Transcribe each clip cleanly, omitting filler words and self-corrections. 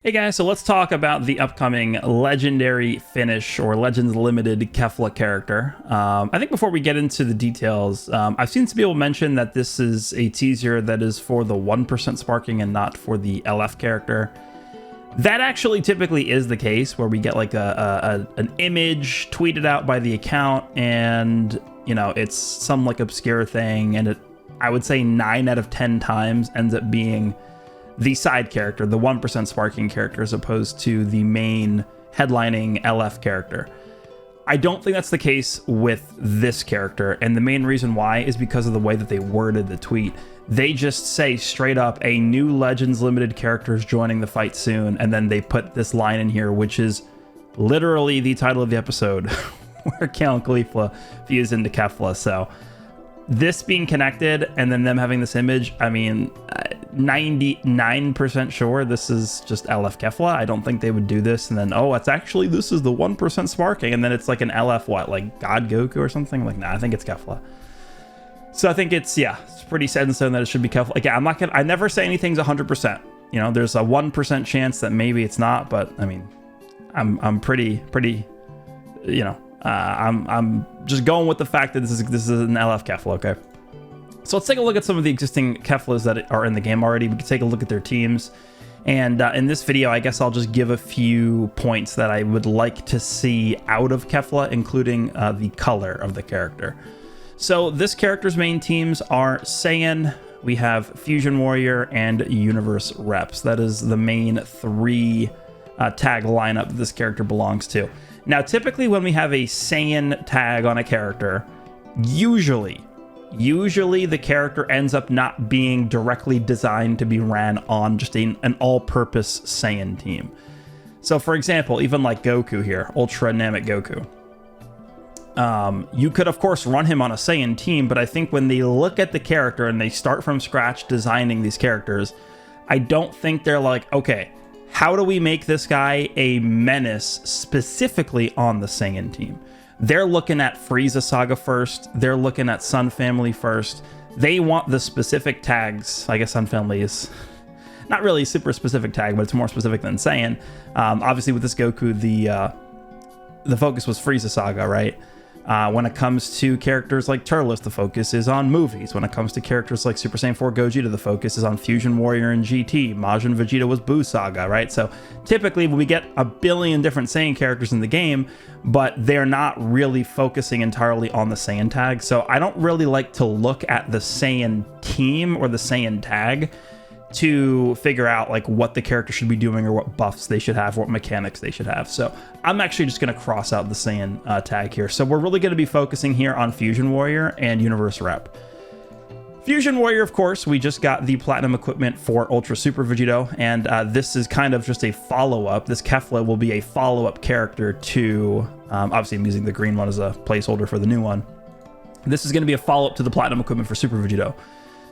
Hey guys, so let's talk about the upcoming Legendary Finish or Legends Limited KEFLA character. I think before we get into the details, I've seen some people mention that this is a teaser that is for the 1% sparking and not for the LF character. That actually typically is the case, where we get like an image tweeted out by the account and, you know, it's some like obscure thing, and it, I would say 9 out of 10 times ends up being the side character, the 1% sparking character, as opposed to the main headlining LF character. I don't think that's the case with this character, and the main reason why is because of the way that they worded the tweet. They just say straight up, a new Legends Limited character is joining the fight soon, and then they put this line in here, which is literally the title of the episode, where KEFLA fused into KEFLA. So this being connected and then them having this image, I mean, 99% sure this is just LF KEFLA. I don't think they would do this and then, oh, it's actually, this is the 1% sparking, and then it's like an LF what, like God Goku or something? Like, nah, I think it's KEFLA. So I think it's, yeah, it's pretty set in stone that it should be KEFLA. Again, I never say anything's 100%. You know, there's a 1% chance that maybe it's not, but I mean, I'm pretty, you know, I'm just going with the fact that this is an LF KEFLA, okay? So let's take a look at some of the existing KEFLAs that are in the game already. We can take a look at their teams. And in this video, I guess I'll just give a few points that I would like to see out of KEFLA, including the color of the character. So this character's main teams are Saiyan, we have Fusion Warrior, and Universe Reps. That is the main 3 tag lineup this character belongs to. Now, typically when we have a Saiyan tag on a character, usually the character ends up not being directly designed to be ran on just an all-purpose Saiyan team. So for example, even like Goku here, Ultra Namek Goku. You could of course run him on a Saiyan team, but I think when they look at the character and they start from scratch designing these characters, I don't think they're like, okay, how do we make this guy a menace specifically on the Saiyan team? They're looking at Frieza Saga first. They're looking at Sun Family first. They want the specific tags. I guess Sun Family is not really a super specific tag, but it's more specific than Saiyan. Obviously, with this Goku, the focus was Frieza Saga, right? When it comes to characters like Turles, the focus is on movies. When it comes to characters like Super Saiyan 4 Gogeta, the focus is on Fusion Warrior and GT. Majin Vegeta was Buu Saga, right? So typically we get a billion different Saiyan characters in the game, but they're not really focusing entirely on the Saiyan tag. So I don't really like to look at the Saiyan team or the Saiyan tag to figure out like what the character should be doing or what buffs they should have, what mechanics they should have. So I'm actually just going to cross out the Saiyan tag here. So we're really going to be focusing here on Fusion Warrior and Universe Rep. Fusion Warrior, of course, we just got the platinum equipment for Ultra Super Vegito, and this is kind of just a follow-up. This KEFLA will be a follow-up character to, obviously I'm using the green one as a placeholder for the new one. This is going to be a follow-up to the platinum equipment for Super Vegito.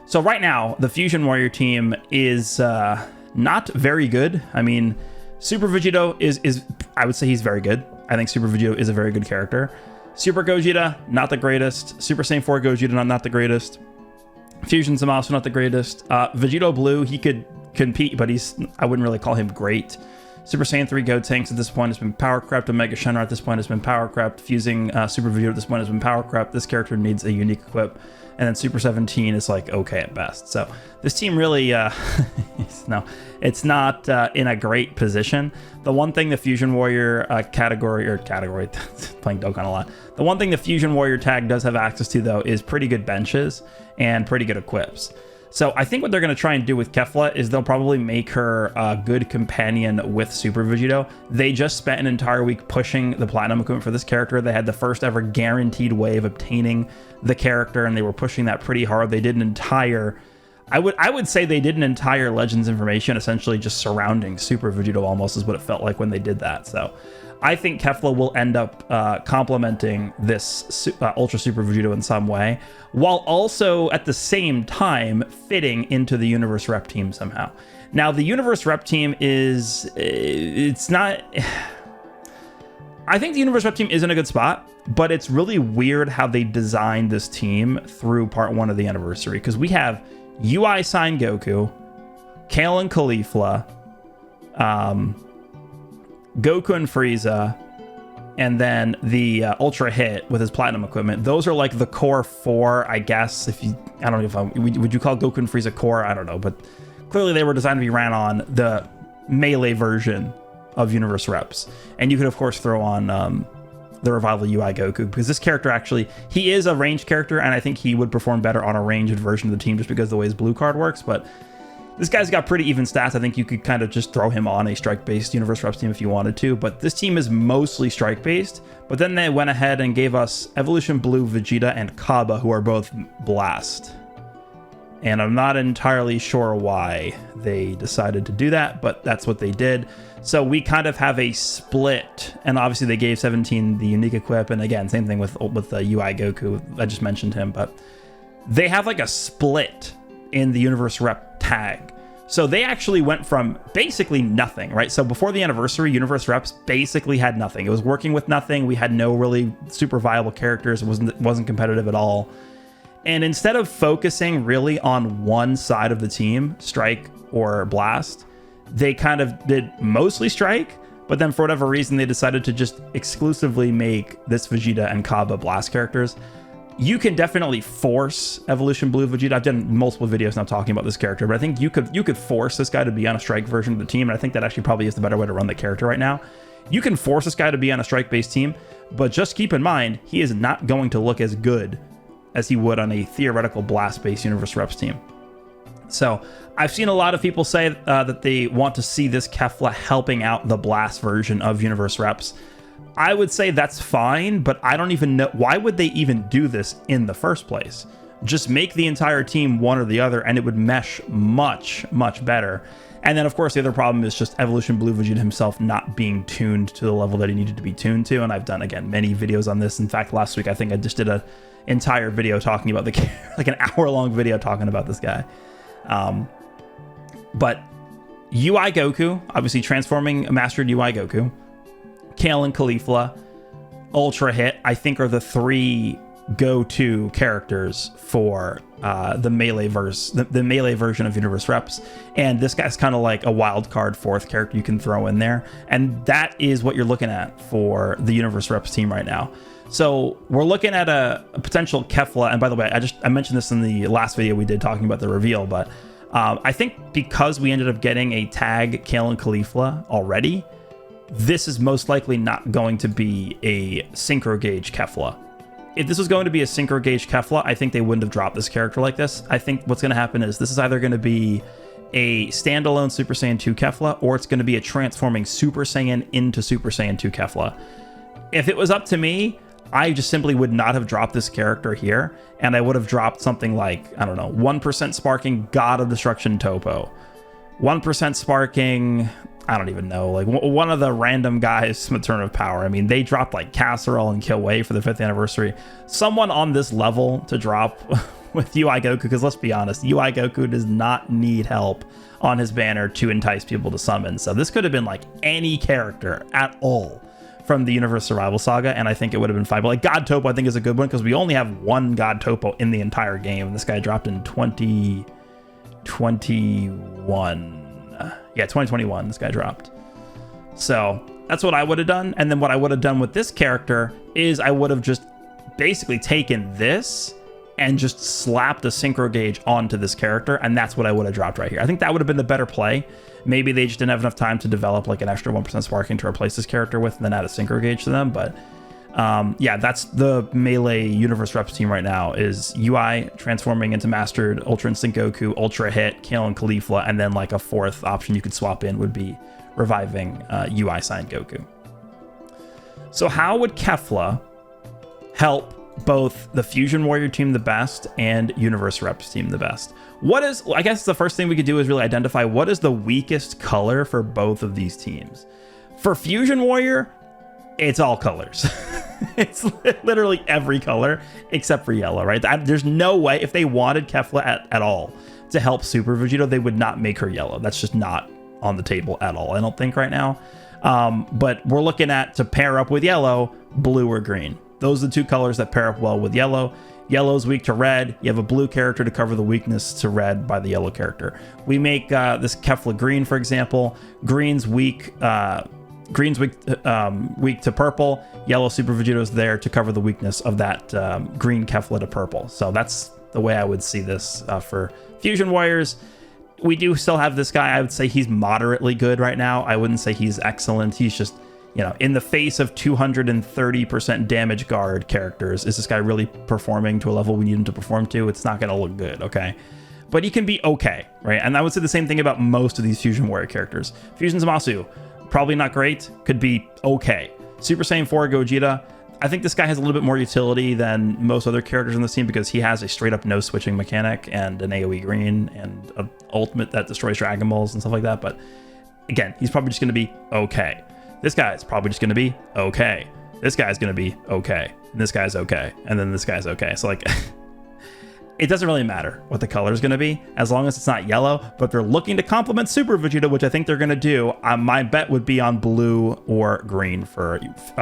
So right now, the Fusion Warrior team is not very good. I mean, Super Vegito is I would say he's very good. I think Super Vegito is a very good character. Super Gogeta, not the greatest. Super Saiyan 4 Gogeta, not the greatest. Fusion Zamasu, not the greatest. Vegito Blue, he could compete, but I wouldn't really call him great. Super Saiyan 3 Gotenks at this point has been power crept. Omega Shenron at this point has been power crept. Fusing Super Vegito at this point has been power crept. This character needs a unique equip. And then Super 17 is like okay at best. So this team really, it's not in a great position. The one thing the Fusion Warrior category, playing Dokkan a lot. The one thing the Fusion Warrior tag does have access to though is pretty good benches and pretty good equips. So I think what they're going to try and do with KEFLA is they'll probably make her a good companion with Super Vegito. They just spent an entire week pushing the platinum equipment for this character. They had the first ever guaranteed way of obtaining the character, and they were pushing that pretty hard. They did an entire, I would say they did an entire Legends information essentially just surrounding Super Vegito, almost is what it felt like when they did that. So I think KEFLA will end up complementing this Ultra Super Vegito in some way, while also at the same time fitting into the Universe Rep team somehow. Now, the Universe Rep team is, it's not, I think the Universe Rep team is in a good spot, but it's really weird how they designed this team through part 1 of the anniversary, because we have UI Sign Goku, Kale and KEFLA, Goku and Frieza, and then the Ultra Hit with his platinum equipment. Those are like the core 4, I guess. I don't know if would you call Goku and Frieza core? I don't know, but clearly they were designed to be ran on the melee version of Universe Reps. And you could of course throw on the Revival UI Goku, because this character actually, he is a ranged character, and I think he would perform better on a ranged version of the team just because of the way his blue card works. But this guy's got pretty even stats. I think you could kind of just throw him on a strike-based Universe Reps team if you wanted to, but this team is mostly strike-based. But then they went ahead and gave us Evolution Blue Vegeta and Kaba, who are both Blast. And I'm not entirely sure why they decided to do that, but that's what they did. So we kind of have a split, and obviously they gave 17 the unique equip, and again, same thing with the UI Goku. I just mentioned him, but they have like a split in the Universe Rep tag. So they actually went from basically nothing, right? So before the anniversary, Universe Reps basically had nothing. It was working with nothing. We had no really super viable characters. It wasn't competitive at all. And instead of focusing really on one side of the team, Strike or Blast, they kind of did mostly Strike, but then for whatever reason, they decided to just exclusively make this Vegeta and Kaba Blast characters. You can definitely force Evolution Blue Vegeta. I've done multiple videos now talking about this character, but I think you could force this guy to be on a Strike version of the team, and I think that actually probably is the better way to run the character right now. You can force this guy to be on a Strike-based team, but just keep in mind, he is not going to look as good as he would on a theoretical Blast-based Universe Reps team. So I've seen a lot of people say that they want to see this KEFLA helping out the Blast version of Universe Reps. I would say that's fine, but I don't even know, why would they even do this in the first place? Just make the entire team one or the other, and it would mesh much, much better. And then, of course, the other problem is just Evolution Blue Vegeta himself not being tuned to the level that he needed to be tuned to. And I've done, again, many videos on this. In fact, last week, I think I just did an entire video talking about like an hour-long video talking about this guy. But UI Goku, obviously transforming a mastered UI Goku, Kale and KEFLA, Ultra Hit, I think are the 3 go-to characters for the melee version of Universe Reps. And this guy's kind of like a wild card 4th character you can throw in there. And that is what you're looking at for the Universe Reps team right now. So we're looking at a potential KEFLA. And by the way, I mentioned this in the last video we did talking about the reveal, but I think because we ended up getting a tag Kale and KEFLA already, this is most likely not going to be a Synchro Gauge KEFLA. If this was going to be a Synchro Gauge KEFLA, I think they wouldn't have dropped this character like this. I think what's going to happen is this is either going to be a standalone Super Saiyan 2 KEFLA, or it's going to be a transforming Super Saiyan into Super Saiyan 2 KEFLA. If it was up to me, I just simply would not have dropped this character here, and I would have dropped something like, I don't know, 1% sparking God of Destruction Topo, 1% sparking, I don't even know, like one of the random guys from Turn of Power. I mean, they dropped like Casserole and Kill Wei for the 5th anniversary. Someone on this level to drop with UI Goku, because let's be honest, UI Goku does not need help on his banner to entice people to summon. So this could have been like any character at all from the Universe Survival Saga, and I think it would have been fine. But like God Topo, I think is a good one, because we only have one God Topo in the entire game. This guy dropped in 2021. Yeah, 2021, this guy dropped. So that's what I would have done. And then what I would have done with this character is I would have just basically taken this and just slapped a Synchro Gauge onto this character, and that's what I would have dropped right here. I think that would have been the better play. Maybe they just didn't have enough time to develop like an extra 1% sparking to replace this character with, and then add a Synchro Gauge to them. But yeah, that's the melee Universe Reps team right now, is UI transforming into Mastered Ultra Instinct Goku, Ultra Hit, Kale and KEFLA, and then like a 4th option you could swap in would be reviving UI Saiyan Goku. So how would KEFLA help both the Fusion Warrior team the best and Universe Reps team the best? What is, I guess the first thing we could do is really identify what is the weakest color for both of these teams. For Fusion Warrior, it's all colors. It's literally every color except for yellow, right? There's no way, if they wanted KEFLA at all to help Super Vegeta, they would not make her yellow. That's just not on the table at all, I don't think, right now. But we're looking at, to pair up with yellow, blue or green. Those are the 2 colors that pair up well with yellow. Yellow's weak to red. You have a blue character to cover the weakness to red by the yellow character. We make this KEFLA green, for example. Green's weak to purple. Yellow Super Vegito's there to cover the weakness of that green KEFLA to purple. So that's the way I would see this for Fusion Warriors. We do still have this guy. I would say he's moderately good right now. I wouldn't say he's excellent. He's just, in the face of 230% damage guard characters, is this guy really performing to a level we need him to perform to? It's not going to look good, okay? But he can be okay, right? And I would say the same thing about most of these Fusion Warrior characters. Fusion Zamasu, probably not great, could be okay. Super Saiyan 4 Gogeta, I think this guy has a little bit more utility than most other characters in this team because he has a straight up no switching mechanic and an AoE green and an ultimate that destroys Dragon Balls and stuff like that. But again, he's probably just going to be okay. This guy's probably just going to be okay. This guy's going to be okay. And this guy's okay. And then this guy's okay. So like, it doesn't really matter what the color is going to be as long as it's not yellow. But if they're looking to complement Super Vegeta, which I think they're going to do, my bet would be on blue or green for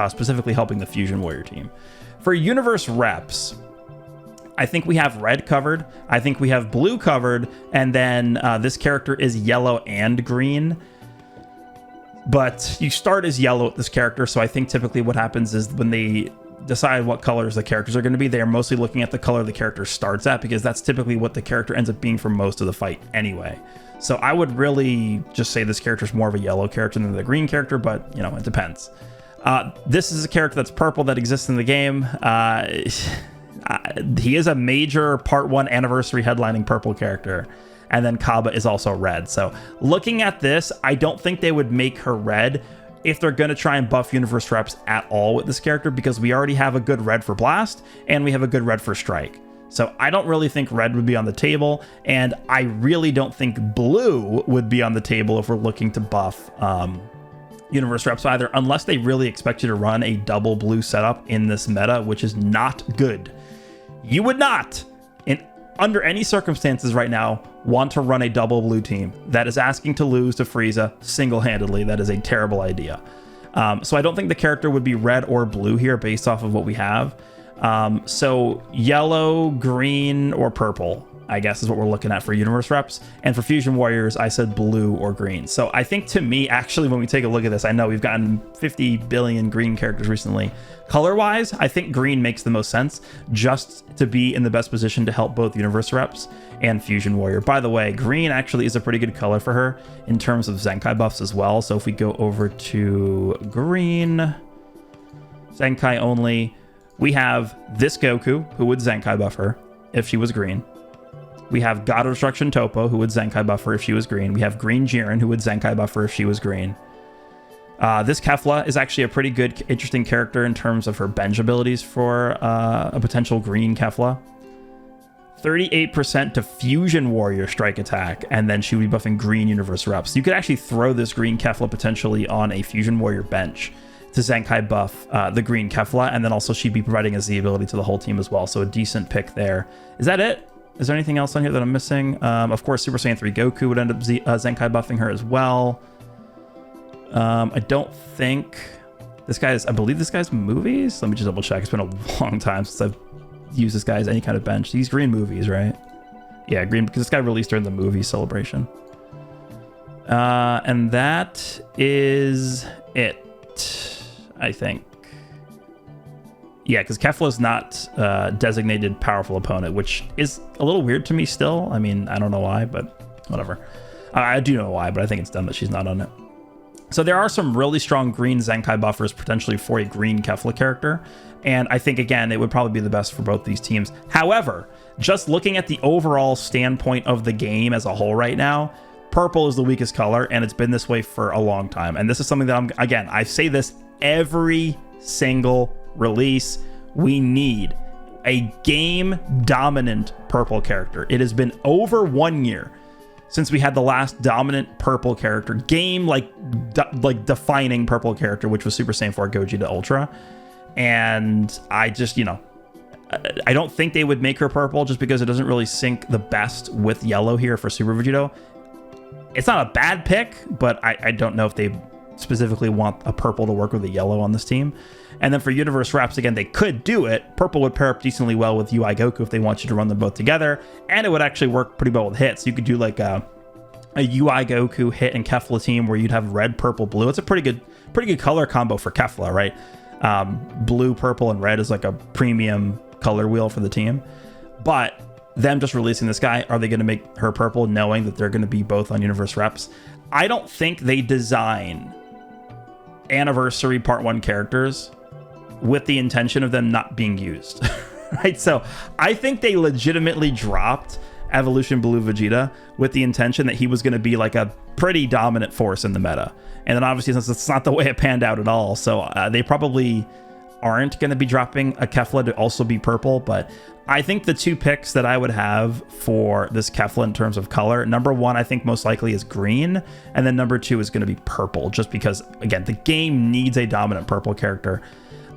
specifically helping the Fusion Warrior team. For Universe reps, I think we have red covered. I think we have blue covered. And then this character is yellow and green. But you start as yellow with this character. So I think typically what happens is when they decide what colors the characters are going to be, they are mostly looking at the color the character starts at, because that's typically what the character ends up being for most of the fight anyway. So I would really just say this character is more of a yellow character than the green character, but it depends. This is a character that's purple that exists in the game. He is a major Part 1 anniversary headlining purple character. And then Kaba is also red. So looking at this, I don't think they would make her red if they're going to try and buff Universe reps at all with this character, because we already have a good red for Blast and we have a good red for Strike. So I don't really think red would be on the table, and I really don't think blue would be on the table if we're looking to buff Universe reps either, unless they really expect you to run a double blue setup in this meta, which is not good. You would not, under any circumstances right now, want to run a double blue team. That is asking to lose to Frieza single-handedly. That is a terrible idea. So I don't think the character would be red or blue here based off of what we have. So yellow, green, or purple, I guess, is what we're looking at for Universe reps. And for Fusion Warriors, I said blue or green. So I think, to me, actually, when we take a look at this, I know we've gotten 50 billion green characters recently. Color-wise, I think green makes the most sense, just to be in the best position to help both Universe reps and Fusion Warrior. By the way, green actually is a pretty good color for her in terms of Zenkai buffs as well. So if we go over to green, Zenkai only, we have this Goku, who would Zenkai buff her if she was green. We have God of Destruction Toppo, who would Zenkai buff her if she was green. We have Green Jiren, who would Zenkai buff her if she was green. This KEFLA is actually a pretty good, interesting character in terms of her bench abilities for a potential green KEFLA. 38% to Fusion Warrior strike attack, and then she would be buffing green Universe reps. You could actually throw this green KEFLA potentially on a Fusion Warrior bench to Zenkai buff the green KEFLA, and then also she'd be providing us the ability to the whole team as well. So a decent pick there. Is that it? Is there anything else on here that I'm missing? Of course, Super Saiyan 3 Goku would end up Zenkai buffing her as well. I don't think this guy's, I believe this guy's movies. Let me just double check. It's been a long time since I've used this guy as any kind of bench. These green movies, right? Yeah, green, because this guy released during the movie celebration. And that is it, I think. Yeah, because KEFLA is not designated powerful opponent, which is a little weird to me still. I mean, I don't know why, but whatever. I do know why, but I think it's dumb that she's not on it. So there are some really strong green Zenkai buffers potentially for a green KEFLA character. And I think, again, it would probably be the best for both these teams. However, just looking at the overall standpoint of the game as a whole right now, purple is the weakest color, and it's been this way for a long time. And this is something that I say this every single release. We need a game dominant purple character. It has been over 1 year since we had the last dominant purple character, game like defining purple character, which was Super Saiyan 4 Gogeta Ultra. And I just, I don't think they would make her purple just because it doesn't really sync the best with yellow here for Super Vegito. It's not a bad pick, but I don't know if they specifically want a purple to work with a yellow on this team. And then for universe reps, again, they could do it. Purple would pair up decently well with UI Goku if they want you to run them both together, and it would actually work pretty well with hits. You could do like a UI Goku hit and KEFLA team where you'd have red, purple, blue. It's a pretty good color combo for KEFLA, right? Blue, purple, and red is like a premium color wheel for the team. But them just releasing this guy, are they going to make her purple knowing that they're going to be both on universe reps? I don't think they design Anniversary Part 1 characters with the intention of them not being used, right? So I think they legitimately dropped Evolution Blue Vegeta with the intention that he was going to be like a pretty dominant force in the meta. And then obviously, since it's not the way it panned out at all, so they probably aren't going to be dropping a KEFLA to also be purple. But I think the two picks that I would have for this KEFLA in terms of color, number one, I think most likely is green. And then number two is going to be purple, just because, again, the game needs a dominant purple character.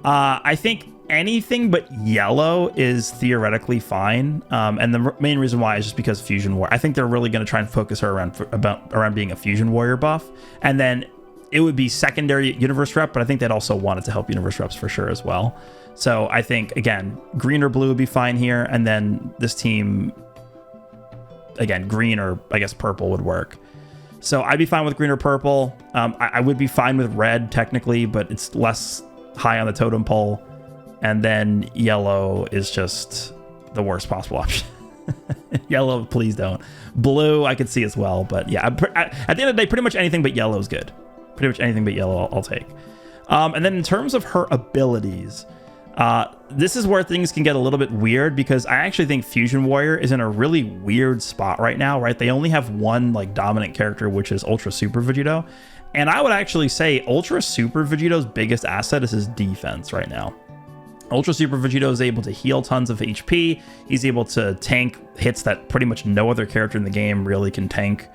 I think anything but yellow is theoretically fine. And the main reason why is just because Fusion Warrior. I think they're really going to try and focus her around being a Fusion Warrior buff. And then it would be secondary universe rep, but I think they'd also want it to help universe reps for sure as well. So I think, again, green or blue would be fine here. And then this team, again, green or I guess purple would work. So I'd be fine with green or purple. I would be fine with red technically, but it's less high on the totem pole. And then yellow is just the worst possible option. Yellow, please don't. Blue, I could see as well. But yeah, at the end of the day, pretty much anything but yellow is good. Pretty much anything but yellow I'll take. And then in terms of her abilities, this is where things can get a little bit weird, because I actually think Fusion Warrior is in a really weird spot right now, right? They only have one like dominant character, which is Ultra Super Vegito. And I would actually say Ultra Super Vegito's biggest asset is his defense right now. Ultra Super Vegito is able to heal tons of HP. He's able to tank hits that pretty much no other character in the game really can tank.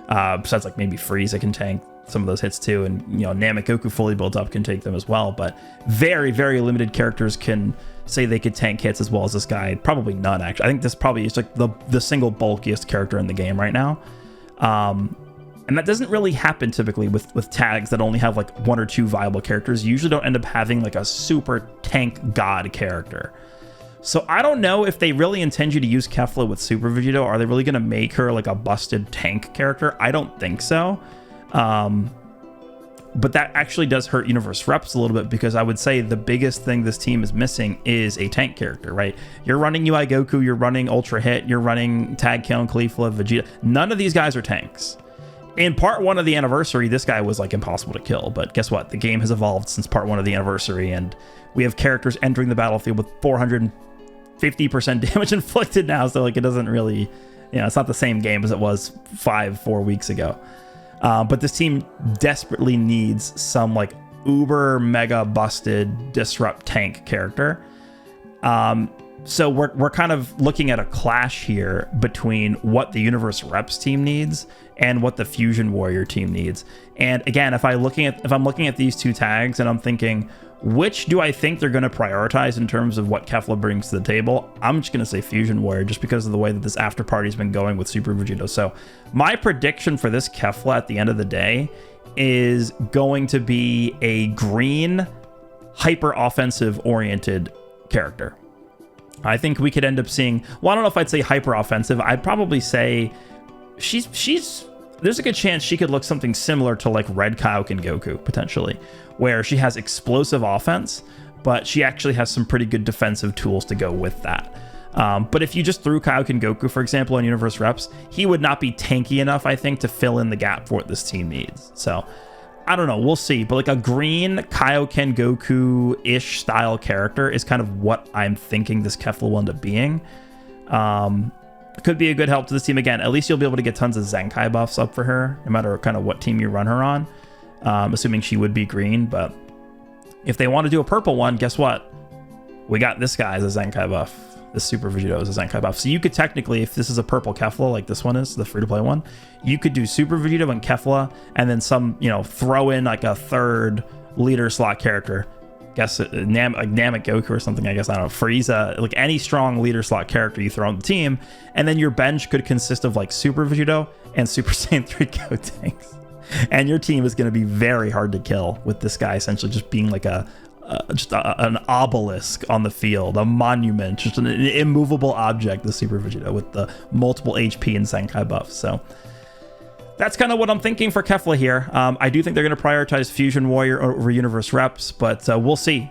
Besides like maybe Frieza can tank some of those hits too. And, you know, Namek Goku fully built up can take them as well. But very, very limited characters can say they could tank hits as well as this guy. Probably none, actually. I think this probably is like the single bulkiest character in the game right now. And that doesn't really happen typically with tags that only have like one or two viable characters. You usually don't end up having like a super tank god character. So I don't know if they really intend you to use KEFLA with Super Vegito. Are they really going to make her like a busted tank character? I don't think so. But that actually does hurt universe reps a little bit, because I would say the biggest thing this team is missing is a tank character, right? You're running UI Goku, you're running Ultra Hit, you're running Tag Kill and KEFLA, Vegeta. None of these guys are tanks. In part 1 of the anniversary, this guy was like impossible to kill, but guess what? The game has evolved since part 1 of the anniversary, and we have characters entering the battlefield with 450% damage inflicted now, so like it doesn't really, you know, it's not the same game as it was 4 weeks ago. But this team desperately needs some like uber mega busted disrupt tank character. So we're kind of looking at a clash here between what the Universe Reps team needs and what the Fusion Warrior team needs. And again, if I'm looking at these two tags and I'm thinking, which do I think they're going to prioritize in terms of what KEFLA brings to the table, I'm just going to say Fusion Warrior, just because of the way that this after party's been going with Super Vegito. So my prediction for this KEFLA at the end of the day is going to be a green, hyper offensive oriented character. I think we could end up seeing, well, I don't know if I'd say hyper offensive. I'd probably say there's a good chance she could look something similar to like Red Kaioken Goku, potentially, where she has explosive offense, but she actually has some pretty good defensive tools to go with that. But if you just threw Kaioken Goku, for example, on Universe Reps, he would not be tanky enough, I think, to fill in the gap for what this team needs. So I don't know, we'll see. But like a green Kaioken Goku-ish style character is kind of what I'm thinking this KEFLA will end up being. Could be a good help to this team. Again, at least you'll be able to get tons of Zenkai buffs up for her, no matter kind of what team you run her on, assuming she would be green. But if they want to do a purple one, guess what? We got this guy as a Zenkai buff. This Super Vegito is a Zenkai buff. So you could technically, if this is a purple KEFLA, like this one is, the free-to-play one, you could do Super Vegito and KEFLA, and then some, you know, throw in like a third leader slot character. Guess like Namek Goku or something, I guess, I don't know, Frieza, like any strong leader slot character you throw on the team, and then your bench could consist of like Super Vegito and Super Saiyan 3 Gotenks. And your team is going to be very hard to kill with this guy essentially just being like an obelisk on the field, a monument, just an immovable object, the Super Vegeta, with the multiple HP and Senkai buffs. So that's kind of what I'm thinking for KEFLA here. I do think they're going to prioritize Fusion Warrior over Universe Reps, but we'll see.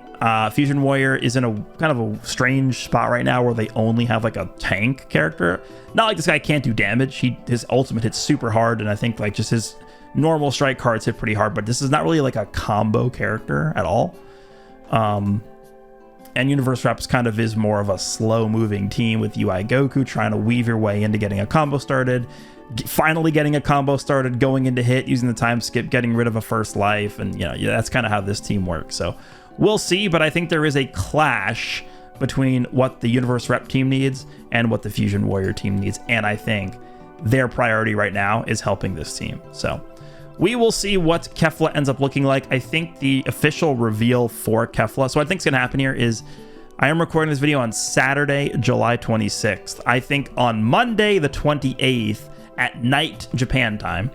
Fusion Warrior is in a kind of a strange spot right now where they only have like a tank character. Not like this guy can't do damage. His ultimate hits super hard, and I think like just his normal strike cards hit pretty hard, but this is not really like a combo character at all. And Universe Reps kind of is more of a slow-moving team with UI Goku trying to weave your way into getting a combo started, finally getting a combo started, going into hit, using the time skip, getting rid of a first life, and that's kind of how this team works. So we'll see, but I think there is a clash between what the Universe Rep team needs and what the Fusion Warrior team needs, and I think their priority right now is helping this team. So we will see what KEFLA ends up looking like. I think the official reveal for KEFLA, so what I think is going to happen here is I am recording this video on Saturday, July 26th. I think on Monday, the 28th at night, Japan time,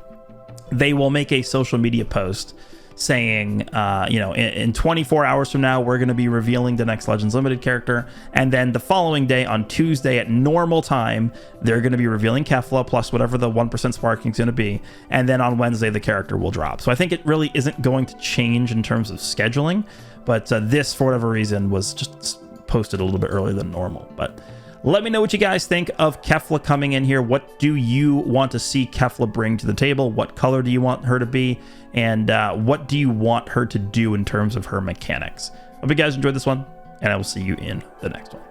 they will make a social media post saying, in 24 hours from now, we're going to be revealing the next Legends Limited character. And then the following day, on Tuesday at normal time, they're going to be revealing KEFLA plus whatever the 1% sparking is going to be. And then on Wednesday, the character will drop. So I think it really isn't going to change in terms of scheduling. But this, for whatever reason, was just posted a little bit earlier than normal. But let me know what you guys think of KEFLA coming in here. What do you want to see KEFLA bring to the table? What color do you want her to be? And what do you want her to do in terms of her mechanics? Hope you guys enjoyed this one, and I will see you in the next one.